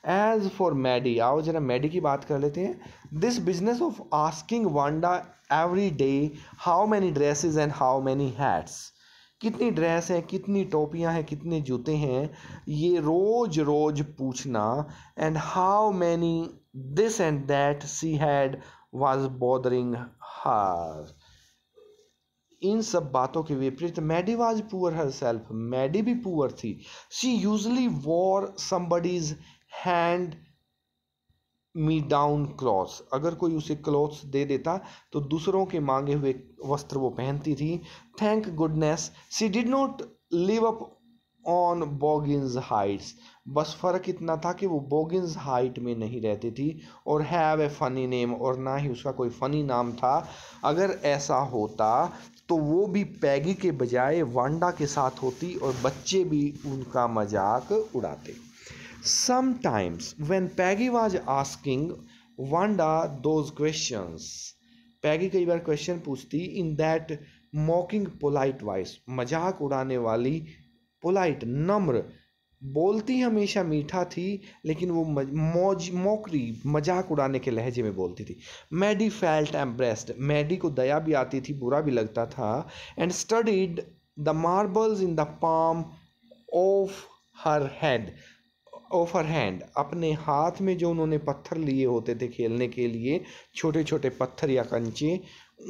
एज फॉर मैडी, आओ जरा मैडी की बात कर लेते हैं। This business of asking Wanda every day how many dresses and how many hats, कितनी ड्रेस है, कितनी टोपियां हैं, कितने जूते हैं, ये रोज रोज पूछना। And how many this and that she had was bothering her, इन सब बातों के विपरीत Maddy was poor herself, Maddy भी पुअर थी। She usually wore somebody's hand me down clothes, अगर कोई उसे क्लॉथ्स दे देता तो दूसरों के मांगे हुए वस्त्र वो पहनती थी। Thank goodness she did not live up on Boggins Heights, बस फ़र्क इतना था कि वो बॉगिन्स हाइट में नहीं रहती थी। और हैव ए फ़नी नेम, और ना ही उसका कोई फ़नी नाम था। अगर ऐसा होता तो वो भी पैगी के बजाय वांडा के साथ होती और बच्चे भी उनका मजाक उड़ाते। Sometimes when Peggy was asking Wanda those questions, Peggy कई बार क्वेश्चन पूछती in that mocking polite voice, मजाक उड़ाने वाली polite नम्र, बोलती हमेशा मीठा थी लेकिन वो मौकरी मजाक उड़ाने के लहजे में बोलती थी। मैडी फेल्ट एम्प्रेस्ड, मैडी को दया भी आती थी, बुरा भी लगता था। And studied the marbles in the palm of her head, offer hand, अपने हाथ में जो उन्होंने पत्थर लिए होते थे खेलने के लिए, छोटे छोटे पत्थर या कंचे,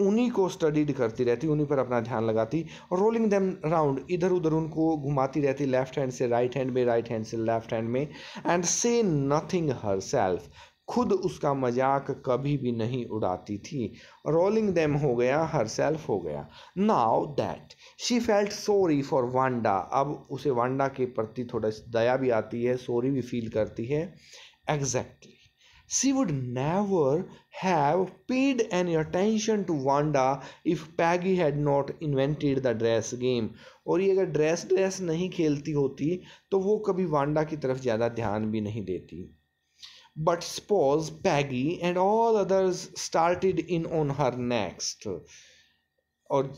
उन्हीं को स्टडीड करती रहती, उन्हीं पर अपना ध्यान लगाती। और रोलिंग देम राउंड, इधर उधर उनको घुमाती रहती, लेफ्ट हैंड से राइट हैंड में, राइट हैंड से लेफ्ट हैंड में। एंड से नथिंग हर सेल्फ, खुद उसका मजाक कभी भी नहीं उड़ाती थी। रोलिंग देम हो गया, हर सेल्फ हो गया। Now that she felt sorry for Wanda, अब उसे वांडा के प्रति थोड़ा दया भी आती है, सॉरी भी फील करती है। Exactly she would never have paid any attention to Wanda if Peggy had not invented the dress game, और ये अगर ड्रेस नहीं खेलती होती तो वो कभी वांडा की तरफ ज़्यादा ध्यान भी नहीं देती। But suppose Peggy and all others started in on her next, और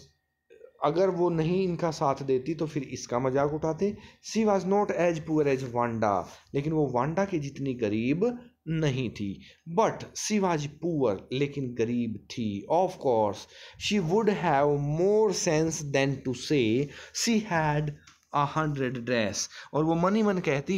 अगर वो नहीं इनका साथ देती तो फिर इसका मजाक उठाते। She was not as poor as Wanda, लेकिन वो वांडा के जितनी गरीब नहीं थी। बट सी वॉज पुअर, लेकिन गरीब थी। Of course she would have more sense than to say she had 100 dress, और वो मन ही मन कहती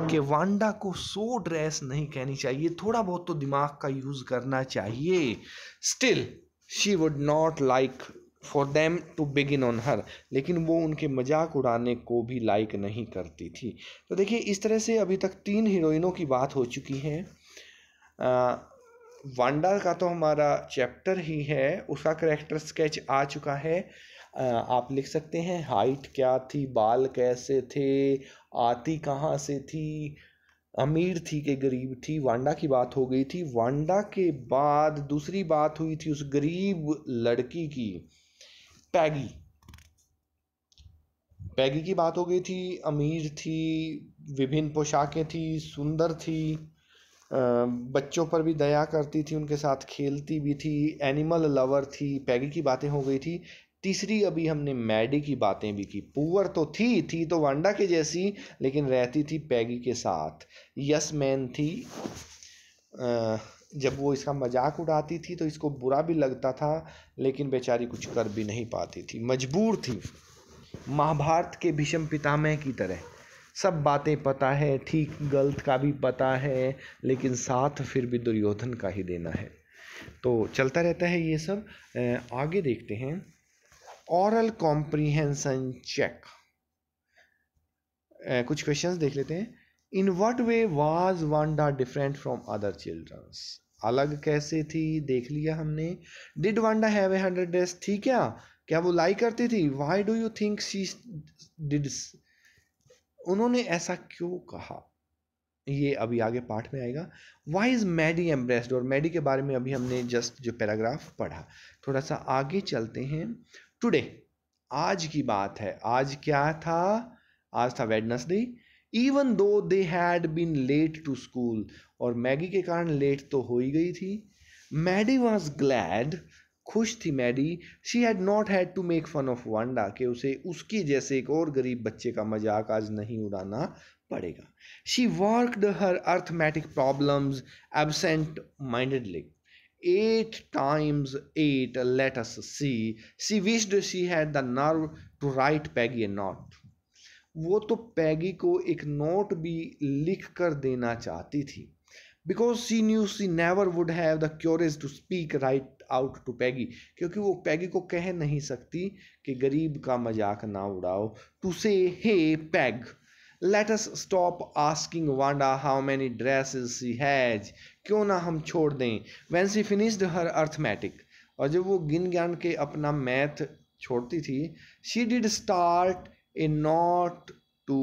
कि वांडा को 100 ड्रेस नहीं कहनी चाहिए, थोड़ा बहुत तो दिमाग का यूज़ करना चाहिए। Still she would not like for them to begin on her, लेकिन वो उनके मजाक उड़ाने को भी लाइक नहीं करती थी। तो देखिए इस तरह से अभी तक 3 हीरोइनों की बात हो चुकी है। वांडा का तो हमारा चैप्टर ही है, उसका करैक्टर स्केच आ चुका है। आप लिख सकते हैं हाइट क्या थी, बाल कैसे थे, आती कहाँ से थी, अमीर थी कि गरीब थी। वांडा की बात हो गई थी। वांडा के बाद दूसरी बात हुई थी उस गरीब लड़की की, पैगी। पैगी की बात हो गई थी, अमीर थी, विभिन्न पोशाकें थी, सुंदर थी, बच्चों पर भी दया करती थी, उनके साथ खेलती भी थी, एनिमल लवर थी। पैगी की बातें हो गई थी। तीसरी अभी हमने मैडी की बातें भी की। पुअर तो थी तो वांडा के जैसी, लेकिन रहती थी पैगी के साथ। यस मैन थी। जब वो इसका मजाक उड़ाती थी तो इसको बुरा भी लगता था, लेकिन बेचारी कुछ कर भी नहीं पाती थी, मजबूर थी। महाभारत के भीष्म पितामह की तरह सब बातें पता है, ठीक गलत का भी पता है, लेकिन साथ फिर भी दुर्योधन का ही देना है। तो चलता रहता है ये सब। आगे देखते हैं ऑरल कॉम्प्रीहेंशन चेक। कुछ क्वेश्चंस देख लेते हैं। In what way was Wanda different from other childrens, अलग कैसे थी, देख लिया हमने। Did Wanda have a 100 dress, थी क्या वो लाई करती थी। Why do you think she did, उन्होंने ऐसा क्यों कहा, ये अभी आगे पाठ में आएगा। वाई इज मैडी एम्ब्रेस्ड, और मैडी के बारे में अभी हमने जस्ट जो पैराग्राफ पढ़ा। थोड़ा सा आगे चलते हैं। टुडे, आज की बात है। आज क्या था? आज था Wednesday. Even though they had been late to school, और मैगी के कारण लेट तो हो ही गई थी। मैडी वॉज ग्लैड, खुश थी Maddie. She had not had to make fun of Wanda, कि उसे उसकी जैसे एक और गरीब बच्चे का मजाक आज नहीं उड़ाना पड़ेगा। She worked her arithmetic problems absent mindedly. 8 times 8, let us see. She wished she had the nerve to write Peggy a note. वो तो पैगी को एक नोट भी लिख कर देना चाहती थी। Because she knew she never would have the courage to speak right out to Peggy, क्योंकि वो पैगी को कह नहीं सकती कि गरीब का मजाक ना उड़ाओ। To say hey Peg, let us stop asking Wanda how many dresses she has. क्यों ना हम छोड़ दें। When she finished her arithmetic, और जब वो गिन ज्ञान के अपना मैथ छोड़ती थी, she did start a note to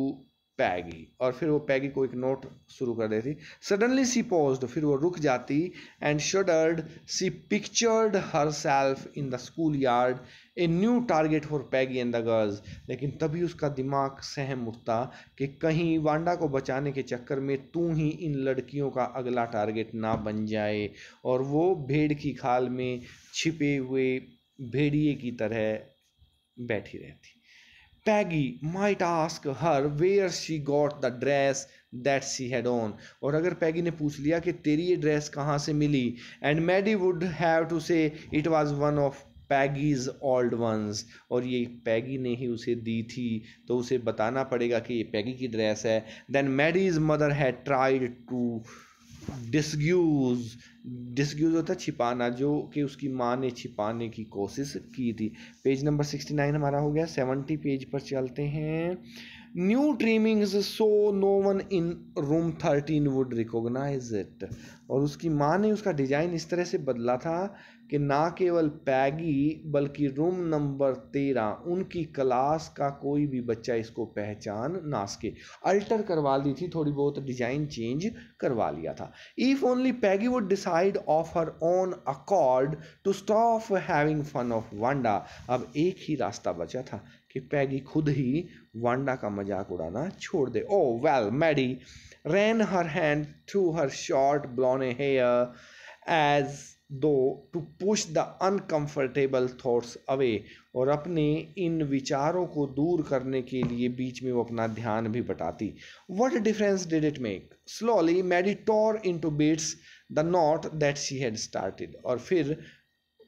Peggy, और फिर वो पैगी को एक नोट शुरू कर देती। सडनली सी पॉज्ड, फिर वो रुक जाती। And shuddered, she pictured herself in the school yard, a new target for Peggy and the girls. लेकिन तभी उसका दिमाग सहम उठता कि कहीं वांडा को बचाने के चक्कर में तू ही इन लड़कियों का अगला टारगेट ना बन जाए, और वो भेड़ की खाल में छिपे हुए भेड़िए की तरह बैठी रहती। Peggy might ask her where she got the dress that she had on, और अगर पैगी ने पूछ लिया कि तेरी ये ड्रेस कहाँ से मिली, and Maddie would have to say it was one of Peggy's old ones, और ये पैगी ने ही उसे दी थी, तो उसे बताना पड़ेगा कि ये पैगी की ड्रेस है। Then Maddie's mother had tried to डिस्ग्यूज, डिस्ग्यूज होता है छिपाना, जो कि उसकी माँ ने छिपाने की कोशिश की थी। पेज नंबर 69 हमारा हो गया। 70 पेज पर चलते हैं। New trimmings so no one in room 13 would recognise it, और उसकी माँ ने उसका डिजाइन इस तरह से बदला था कि ना केवल पैगी बल्कि रूम नंबर 13 उनकी क्लास का कोई भी बच्चा इसको पहचान ना सके। अल्टर करवा ली थी, थोड़ी बहुत डिजाइन चेंज करवा लिया था। If only Peggy would decide of her own accord to stop having fun of Wanda, अब एक ही रास्ता बचा था कि पैगी खुद ही वांडा का मजाक उड़ाना छोड़ दे। Oh well, Maddy ran her hand through her short blonde hair as though to push the uncomfortable thoughts away, और अपने इन विचारों को दूर करने के लिए बीच में वो अपना ध्यान भी बटाती। What difference did it make? Slowly Maddie tore into bits the note that she had started, और फिर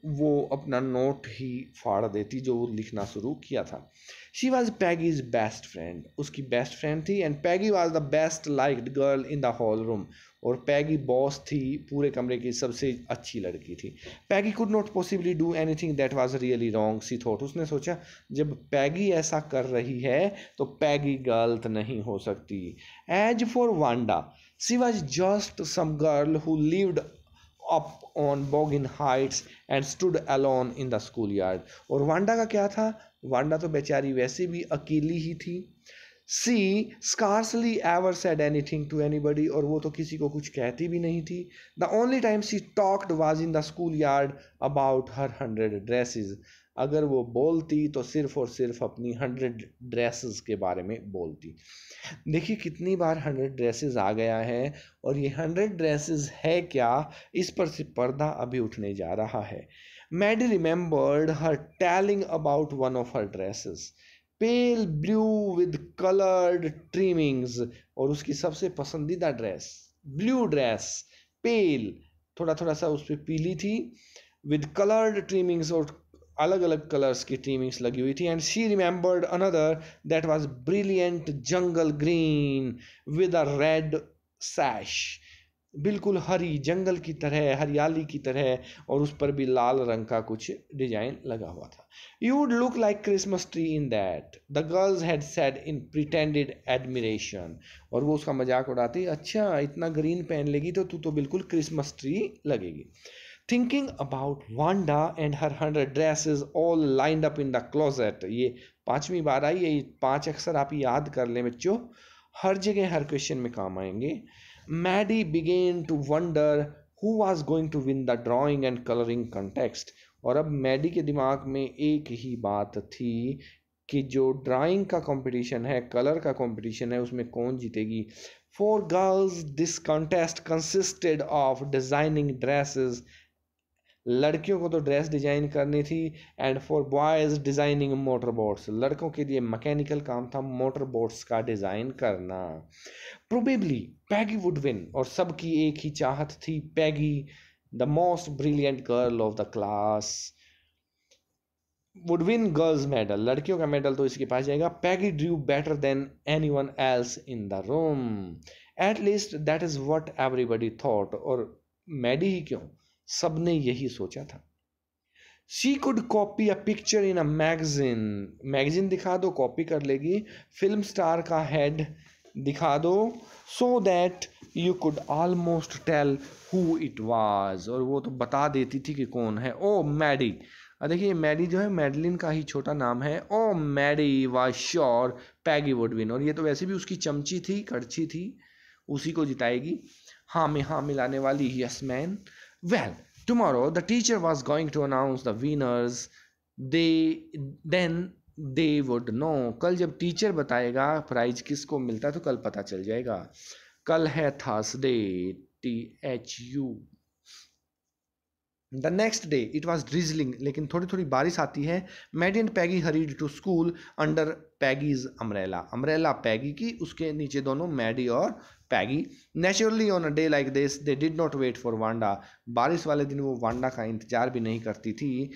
वो अपना नोट ही फाड़ देती जो वो लिखना शुरू किया था। She was Peggy's best friend, उसकी बेस्ट फ्रेंड थी। And Peggy was the best liked girl in the whole room, और पैगी बॉस थी, पूरे कमरे की सबसे अच्छी लड़की थी। Peggy could not possibly do anything that was really wrong, she thought. उसने सोचा जब पैगी ऐसा कर रही है तो पैगी गलत नहीं हो सकती। As for Wanda, she was just some girl who lived up on Boggin Heights and stood alone in the schoolyard, और वांडा का क्या था? वांडा तो बेचारी वैसे भी अकेली ही थी। She scarcely ever said anything to anybody, और वो तो किसी को कुछ कहती भी नहीं थी। The only time she talked was in the schoolyard about her 100 dresses, अगर वो बोलती तो सिर्फ और सिर्फ अपनी 100 ड्रेसेस के बारे में बोलती। देखिए कितनी बार 100 ड्रेसेस आ गया है, और ये 100 ड्रेसेस है क्या, इस पर से पर्दा अभी उठने जा रहा है। Maddie remembered her telling about one of her dresses, pale blue with coloured trimmings, और उसकी सबसे पसंदीदा ड्रेस ब्लू ड्रेस, पेल थोड़ा थोड़ा सा उस पर पीली थी, विद कलर्ड ट्रिमिंग्स, और अलग अलग कलर्स की ट्रिमिंग्स लगी हुई थी। And she remembered another that was brilliant jungle green with a red sash, बिल्कुल हरी जंगल की तरह, हरियाली की तरह, और उस पर भी लाल रंग का कुछ डिजाइन लगा हुआ था। You would look like Christmas tree in that, the girls had said in pretended admiration, और वो उसका मजाक उड़ाती, अच्छा इतना ग्रीन पहन लेगी तो तू तो बिल्कुल क्रिसमस ट्री लगेगी। Thinking about Wanda and her 100 dresses all lined up in the closet, ये 5वीं बार आई है। ये 5 अक्षर आप याद कर लें बच्चों, हर जगह हर क्वेश्चन में काम आएंगे। Maddie began to wonder who was going to win the drawing and coloring contest, और अब मैडी के दिमाग में एक ही बात थी कि जो ड्राइंग का कंपटीशन है, कलर का कंपटीशन है, उसमें कौन जीतेगी। For girls this contest consisted of designing dresses, लड़कियों को तो ड्रेस डिजाइन करनी थी, and for boys designing motor boats, लड़कों के लिए मैकेनिकल काम था मोटर बोट्स का डिजाइन करना। प्रोबेबली पैगी वुड विन, और सबकी एक ही चाहत थी, Peggy the most brilliant girl of the class would win girls medal, लड़कियों का मेडल तो इसके पास जाएगा। Peggy drew better than anyone else in the room, at least that is what everybody thought, और मैडी ही क्यों, सबने यही सोचा था। She could copy a picture in a magazine, magazine दिखा दो कॉपी कर लेगी, फिल्म स्टार का हेड दिखा दो, so that you could almost tell who it was, और वो तो बता देती थी कि कौन है। ओ मैडी, देखिए मैडी जो है मैडलिन का ही छोटा नाम है। Oh Maddy was sure Peggy would win, और ये तो वैसे भी उसकी चमची थी, कड़छी थी, उसी को जिताएगी। हाँ में हाँ मिलाने वाली, yes man. Well tomorrow the teacher was going to announce the winners, then they would know, कल जब टीचर बताएगा प्राइज किसको मिलता है तो कल पता चल जाएगा। कल है Thursday, THU। The next day it was drizzling, लेकिन थोड़ी थोड़ी बारिश आती है। Maddy and Peggy hurried to school under Peggy's umbrella, umbrella Peggy की, उसके नीचे दोनों मैडी और Peggy. Naturally on a day like this they did not wait for Wanda, बारिश वाले दिन वो वांडा का इंतजार भी नहीं करती थी।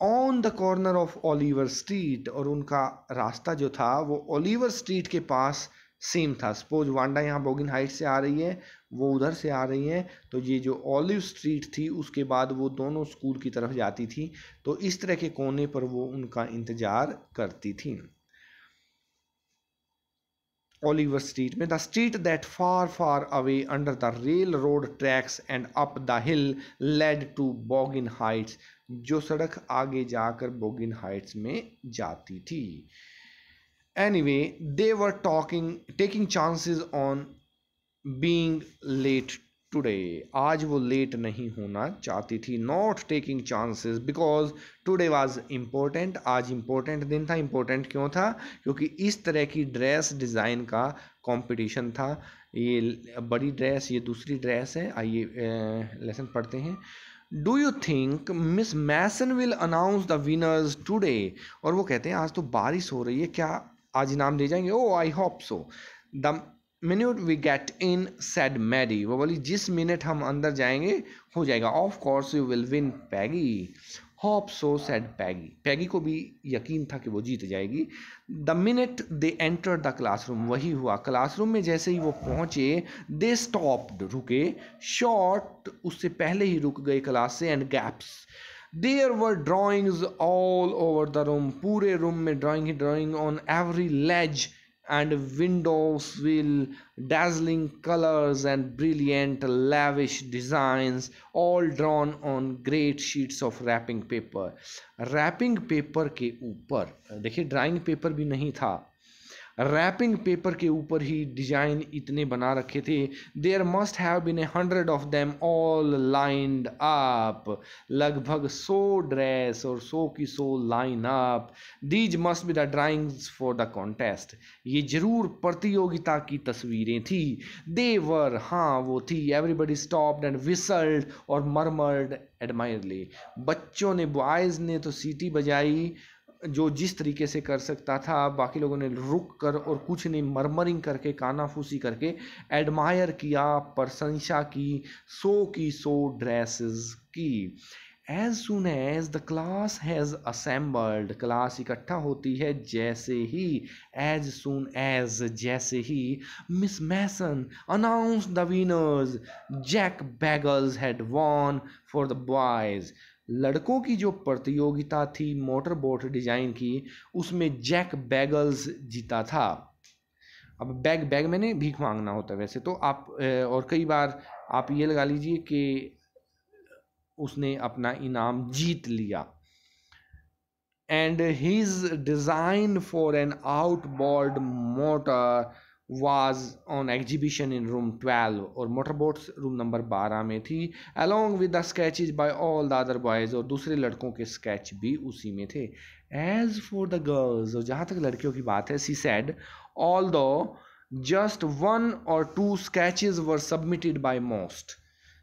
On the corner of Oliver street, और उनका रास्ता जो था वो ओलिवर स्ट्रीट के पास सेम था। सपोज वांडा यहाँ बोगिन हाइट से आ रही है, वो उधर से आ रही हैं, तो ये जो ऑलिव स्ट्रीट थी उसके बाद वो दोनों स्कूल की तरफ जाती थी, तो इस तरह के कोने पर वो उनका इंतजार करती थी। ओलिवर स्ट्रीट में, the street that far far away under the railroad tracks and up the hill led to Boggins Heights, जो सड़क आगे जाकर बोगिन हाइट्स में जाती थी। Anyway they were taking chances on being late today, आज वो लेट नहीं होना चाहती थी। Not taking chances because today was important, आज इम्पोर्टेंट दिन था। इम्पोर्टेंट क्यों था? क्योंकि इस तरह की ड्रेस डिज़ाइन का कंपटीशन था। ये बड़ी ड्रेस, ये दूसरी ड्रेस है। आइए लेसन पढ़ते हैं। Do you think Miss Mason will announce the winners today, और वो कहते हैं आज तो बारिश हो रही है, क्या आज इनाम दे जाएंगे? Oh I hope so. The minute we get in said Maddy, वो बोली जिस मिनट हम अंदर जाएंगे हो जाएगा। Of course you will win Peggy. Hope so said Peggy, Peggy को भी यकीन था कि वो जीत जाएगी। The minute they enter the classroom, वही हुआ। क्लासरूम में जैसे ही वो पहुंचे, दे स्टॉप्ड, रुके। शॉर्ट, उससे पहले ही रुक गए क्लास से। And gasps, there were drawings all over the room, पूरे रूम में ड्राइंग ही drawing on every ledge and windows will dazzling colors and brilliant lavish designs, all drawn on great sheets of wrapping paper, wrapping paper के ऊपर, देखिए ड्राइंग पेपर भी नहीं था, रैपिंग पेपर के ऊपर ही डिजाइन इतने बना रखे थे। There must have been 100 of them all lined up, लगभग 100 ड्रेस और 100 की 100 line up. These must be the drawings for the contest, ये जरूर प्रतियोगिता की तस्वीरें थी। देवर, हाँ वो थी। एवरीबडी स्टॉप्ड एंड विसल्ड और मरमर्ड एडमायरली, बच्चों ने, बॉयज ने तो सीटी बजाई जो जिस तरीके से कर सकता था, बाकी लोगों ने रुक कर और कुछ ने मरमरिंग करके, कानाफूसी करके एडमायर किया, प्रशंसा की, 100 की 100 ड्रेसेस की। As soon as the class has assembled, class इकट्ठा होती है जैसे ही, एज सुन एज जैसे ही, Miss Mason announce the winners, Jack Beggles had won for the boys, लड़कों की जो प्रतियोगिता थी मोटर बोट डिजाइन की, उसमें जैक बैगल्स जीता था। अब बैग, बैग मैंने भीख मांगना होता है वैसे तो आप, और कई बार आप ये लगा लीजिए कि उसने अपना इनाम जीत लिया। And his design for an outboard motor was on exhibition in room 12 और motorboats रूम नंबर 12 में थी, along with the sketches by all the other boys और दूसरे लड़कों के sketch भी उसी में थे. As for the girls, और जहाँ तक लड़कियों की बात है, she said, although just one or two sketches were submitted by most,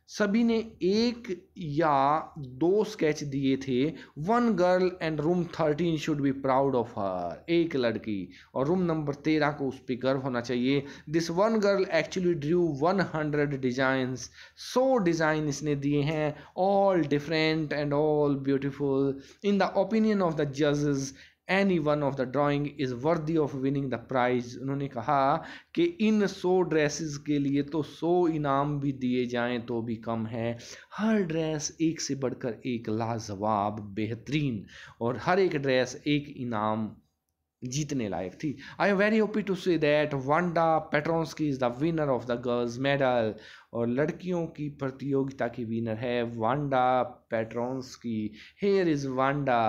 सभी ने एक या दो स्केच दिए थे. One girl and room 13 should be proud of her, एक लड़की और रूम नंबर 13 को उस पर गर्व होना चाहिए. This one girl actually drew 100 designs, 100 design इसने दिए हैं, all different and all beautiful. In the opinion of the जजेस any one of the drawing is worthy of winning the prize. उन्होंने कहा कि इन 100 ड्रेसेस के लिए तो 100 इनाम भी दिए जाएं तो भी कम है. हर ड्रेस एक से बढ़कर एक लाजवाब बेहतरीन और हर एक ड्रेस एक इनाम जीतने लायक थी. I am very happy to say that Wanda Petronski is the winner of the girls medal. और लड़कियों की प्रतियोगिता की विनर है Wanda Petronski. Here is Wanda.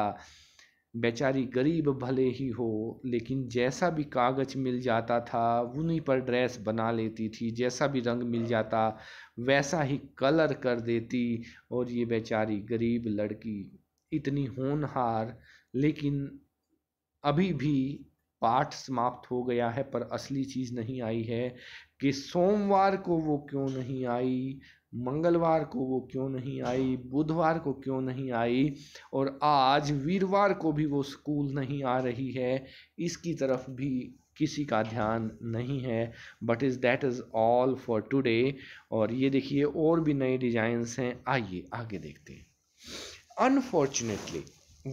बेचारी गरीब भले ही हो, लेकिन जैसा भी कागज मिल जाता था उन्हीं पर ड्रेस बना लेती थी. जैसा भी रंग मिल जाता वैसा ही कलर कर देती. और ये बेचारी गरीब लड़की इतनी होनहार, लेकिन अभी भी पाठ समाप्त हो गया है पर असली चीज़ नहीं आई है कि सोमवार को वो क्यों नहीं आई, मंगलवार को वो क्यों नहीं आई, बुधवार को क्यों नहीं आई और आज वीरवार को भी वो स्कूल नहीं आ रही है. इसकी तरफ भी किसी का ध्यान नहीं है. But is that is all for today. और ये देखिए और भी नए डिज़ाइंस हैं, आइए आगे देखते हैं. Unfortunately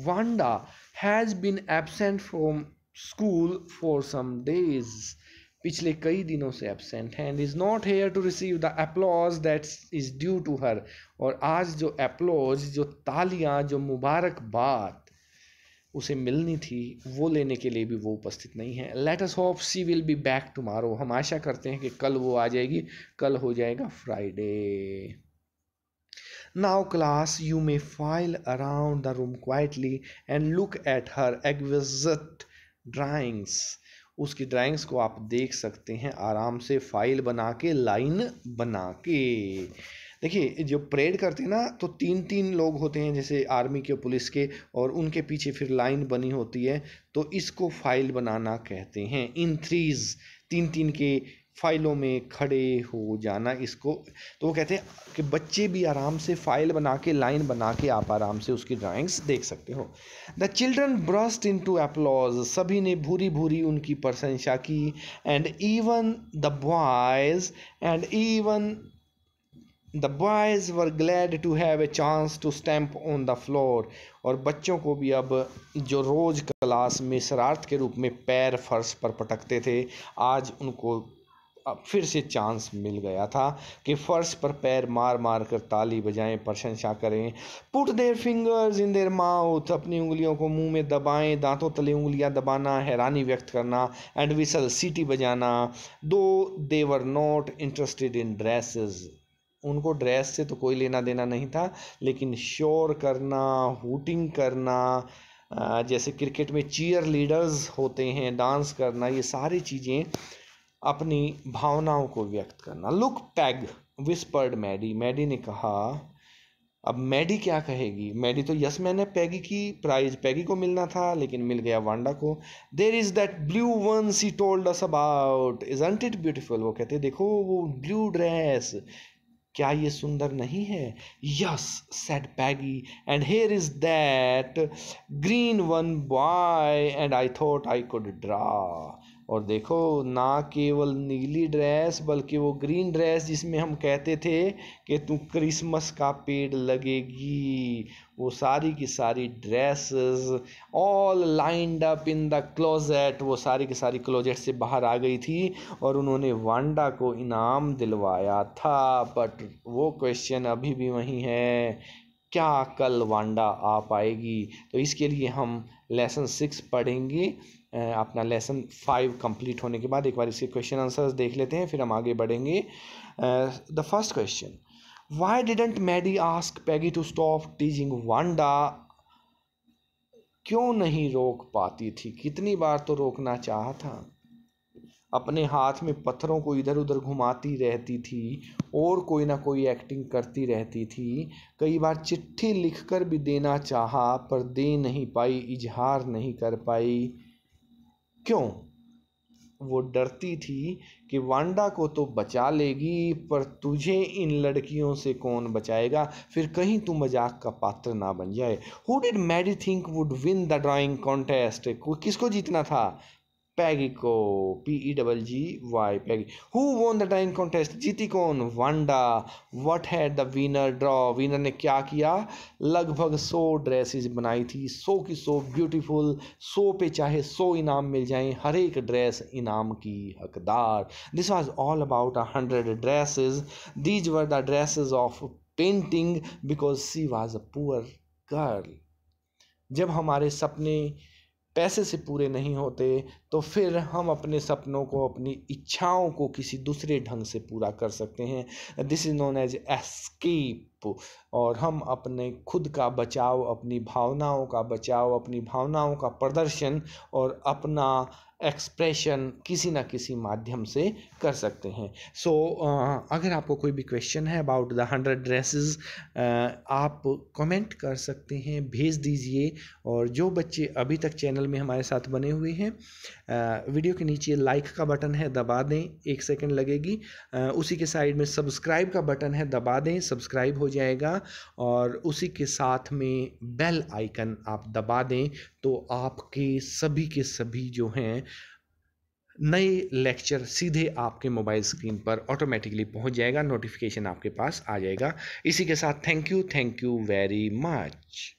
Wanda has been absent from school for some days. पिछले कई दिनों से एब्सेंट है and is not here to receive the applause that is due to her. और आज जो अपलॉज, जो तालियां, जो मुबारकबाद उसे मिलनी थी वो लेने के लिए भी वो उपस्थित नहीं है. Let us hope she will be back tomorrow. हम आशा करते हैं कि कल वो आ जाएगी. कल हो जाएगा Friday. Now class, you may file around the room quietly and look at her exquisite drawings. उसकी ड्राइंग्स को आप देख सकते हैं आराम से, फाइल बना के, लाइन बना के. देखिए जो परेड करते हैं ना तो 3-3 लोग होते हैं जैसे आर्मी के, पुलिस के, और उनके पीछे फिर लाइन बनी होती है, तो इसको फाइल बनाना कहते हैं. इन थ्रीज, 3-3 के फाइलों में खड़े हो जाना इसको. तो वो कहते हैं कि बच्चे भी आराम से फाइल बना के, लाइन बना के आप आराम से उसकी ड्राइंग्स देख सकते हो. The children burst into applause. सभी ने भूरी भूरी उनकी प्रशंसा की. And even the boys were glad to have a chance to stamp on the floor. और बच्चों को भी अब, जो रोज़ क्लास में शरारत के रूप में पैर फर्श पर पटकते थे, आज उनको अब फिर से चांस मिल गया था कि फर्श पर पैर मार मार कर ताली बजाएं, प्रशंसा करें. Put their fingers in their mouth. अपनी उंगलियों को मुंह में दबाएं, दांतों तले उंगलियां दबाना, हैरानी व्यक्त करना. एंड विसल, सीटी बजाना. Though they were not interested in dresses. उनको ड्रेस से तो कोई लेना देना नहीं था, लेकिन शोर करना, हुटिंग करना, जैसे क्रिकेट में चीयर लीडर्स होते हैं, डांस करना, ये सारी चीज़ें अपनी भावनाओं को व्यक्त करना. Look Peg whispered Maddie. Maddie ने कहा. अब मैडी क्या कहेगी? मैडी तो यस मैन है. पैगी की प्राइज पैगी को मिलना था, लेकिन मिल गया वांडा को. There is that blue one she told us about, isn't it beautiful. वो कहते देखो वो ब्लू ड्रेस, क्या ये सुंदर नहीं है? Yes said Peggy, and here is that green one boy and I thought I could draw. और देखो ना केवल नीली ड्रेस बल्कि वो ग्रीन ड्रेस जिसमें हम कहते थे कि तू क्रिसमस का पेड़ लगेगी, वो सारी की सारी dresses all lined up in the closet. वो सारी की सारी क्लोजेट से बाहर आ गई थी और उन्होंने वांडा को इनाम दिलवाया था. बट वो क्वेश्चन अभी भी वही है, क्या कल वांडा आ पाएगी? तो इसके लिए हम लेसन 6 पढ़ेंगे. अपना लेसन 5 कंप्लीट होने के बाद एक बार इसके क्वेश्चन आंसर्स देख लेते हैं, फिर हम आगे बढ़ेंगे. The first question, why didn't Maddie ask Peggy to stop teasing Wanda? क्यों नहीं रोक पाती थी? कितनी बार तो रोकना चाहा था. अपने हाथ में पत्थरों को इधर उधर घुमाती रहती थी और कोई ना कोई एक्टिंग करती रहती थी। कई बार चिट्ठी लिखकर भी देना चाहा पर दे नहीं पाई, इजहार नहीं कर पाई। क्यों? वो डरती थी कि वांडा को तो बचा लेगी पर तुझे इन लड़कियों से कौन बचाएगा, फिर कहीं तू मजाक का पात्र ना बन जाए। Who did Maddie think would win the drawing contest? किसको जीतना था? पैगी को, PEGGY, Peggy. Who won the drawing contest? जीती कौन? Wanda. What had the winner draw? Winner ने क्या किया? लगभग 100 ड्रेसेस बनाई थी, 100 की 100 ब्यूटीफुल। 100 पे चाहे 100 इनाम मिल जाएं, हर एक ड्रेस इनाम की हकदार। This was all about 100 dresses. These were the dresses of painting because she was a poor girl. जब हमारे सपने पैसे से पूरे नहीं होते तो फिर हम अपने सपनों को, अपनी इच्छाओं को किसी दूसरे ढंग से पूरा कर सकते हैं। This is known as escape. और हम अपने खुद का बचाव, अपनी भावनाओं का बचाव, अपनी भावनाओं का प्रदर्शन और अपना एक्सप्रेशन किसी ना किसी माध्यम से कर सकते हैं। सो अगर आपको कोई भी क्वेश्चन है अबाउट द 100 ड्रेसेस, आप कमेंट कर सकते हैं, भेज दीजिए। और जो बच्चे अभी तक चैनल में हमारे साथ बने हुए हैं, वीडियो के नीचे लाइक का बटन है, दबा दें, 1 सेकंड लगेगी। उसी के साइड में सब्सक्राइब का बटन है, दबा दें, सब्सक्राइब हो जाएगा। और उसी के साथ में बेल आइकन आप दबा दें तो आपके सभी के सभी जो हैं नए लेक्चर सीधे आपके मोबाइल स्क्रीन पर ऑटोमेटिकली पहुंच जाएगा, नोटिफिकेशन आपके पास आ जाएगा। इसी के साथ थैंक यू वेरी मच।